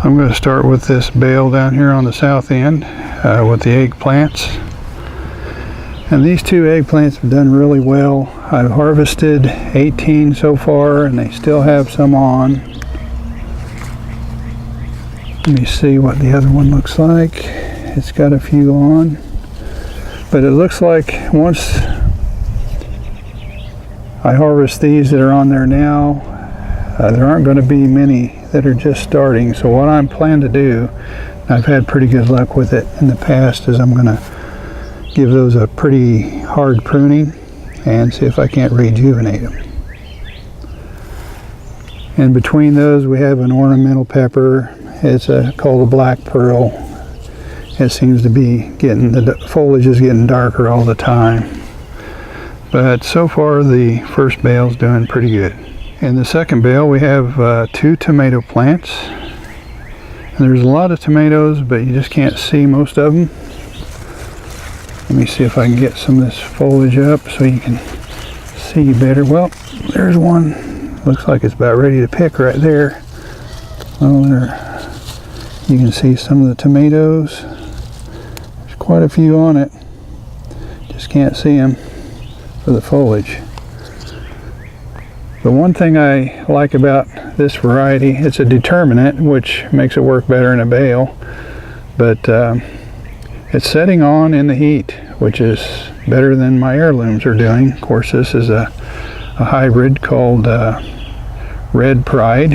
I'm going to start with this bale down here on the south end with the eggplants. And these two eggplants have done really well. I've harvested 18 so far and they still have some on. Let me see what the other one looks like. It's got a few on. But it looks like once I harvest these that are on there now, there aren't going to be many that are just starting. So what I'm planning to do, I've had pretty good luck with it in the past, is I'm going to give those a pretty hard pruning and see if I can't rejuvenate them. In between those we have an ornamental pepper. It's called a black pearl. It seems to be getting, the foliage is getting darker all the time. But so far the first bale's doing pretty good. In the second bale we have 2 tomato plants. And there's a lot of tomatoes, but you just can't see most of them. Let me see if I can get some of this foliage up so you can see better. Well, there's one. Looks like it's about ready to pick right there. Well, there. You can see some of the tomatoes. There's quite a few on it. Just can't see them for the foliage. The one thing I like about this variety, it's a determinate, which makes it work better in a bale, but it's setting on in the heat, which is better than my heirlooms are doing. Of course, this is a hybrid called Red Pride.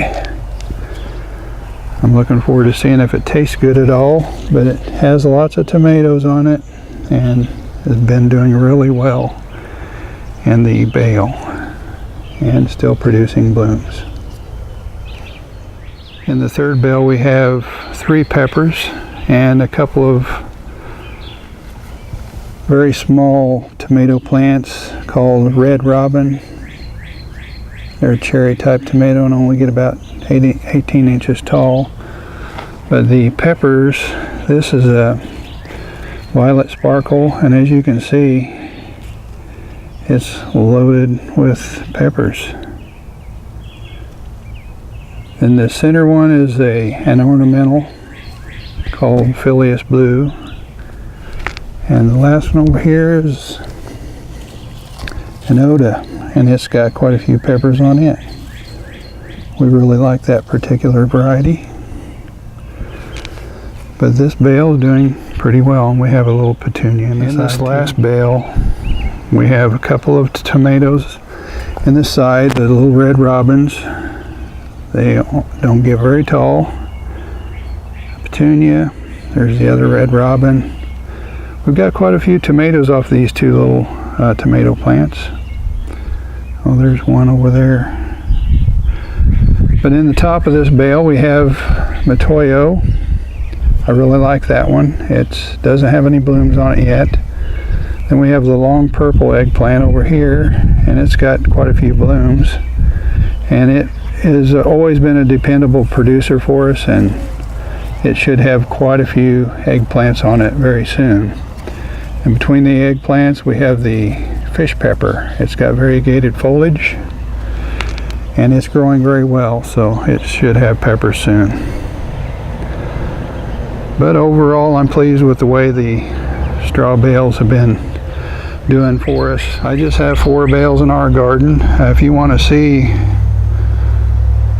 I'm looking forward to seeing if it tastes good at all, but it has lots of tomatoes on it and has been doing really well in the bale and still producing blooms. In the third bale we have 3 peppers and a couple of very small tomato plants called Red Robin. They're a cherry type tomato and only get about 18 inches tall. But the peppers, this is a violet sparkle, and as you can see, it's loaded with peppers. And the center one is an ornamental called Phileas Blue. And the last one over here is an Oda, and it's got quite a few peppers on it. We really like that particular variety. But this bale is doing pretty well, and we have a little petunia in this last bale. We have a couple of tomatoes in the side, the little red robins. They don't get very tall. Petunia, there's the other red robin. We've got quite a few tomatoes off these 2 little tomato plants. Oh, there's one over there. But in the top of this bale we have Matoyo. I really like that one. It doesn't have any blooms on it yet. Then we have the long purple eggplant over here, and it's got quite a few blooms. And it has always been a dependable producer for us, and it should have quite a few eggplants on it very soon. And between the eggplants we have the fish pepper. It's got variegated foliage and it's growing very well, so it should have pepper soon. But overall I'm pleased with the way the straw bales have been doing for us. I just have 4 bales in our garden. If you want to see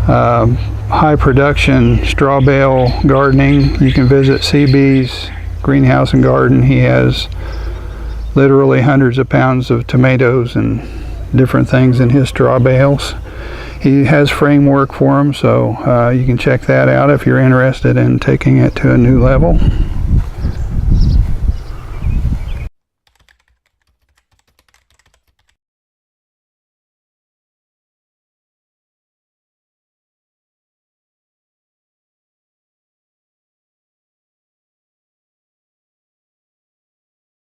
high production straw bale gardening, you can visit CB's greenhouse and garden. He has literally hundreds of pounds of tomatoes and different things in his straw bales. He has framework for them, so you can check that out if you're interested in taking it to a new level.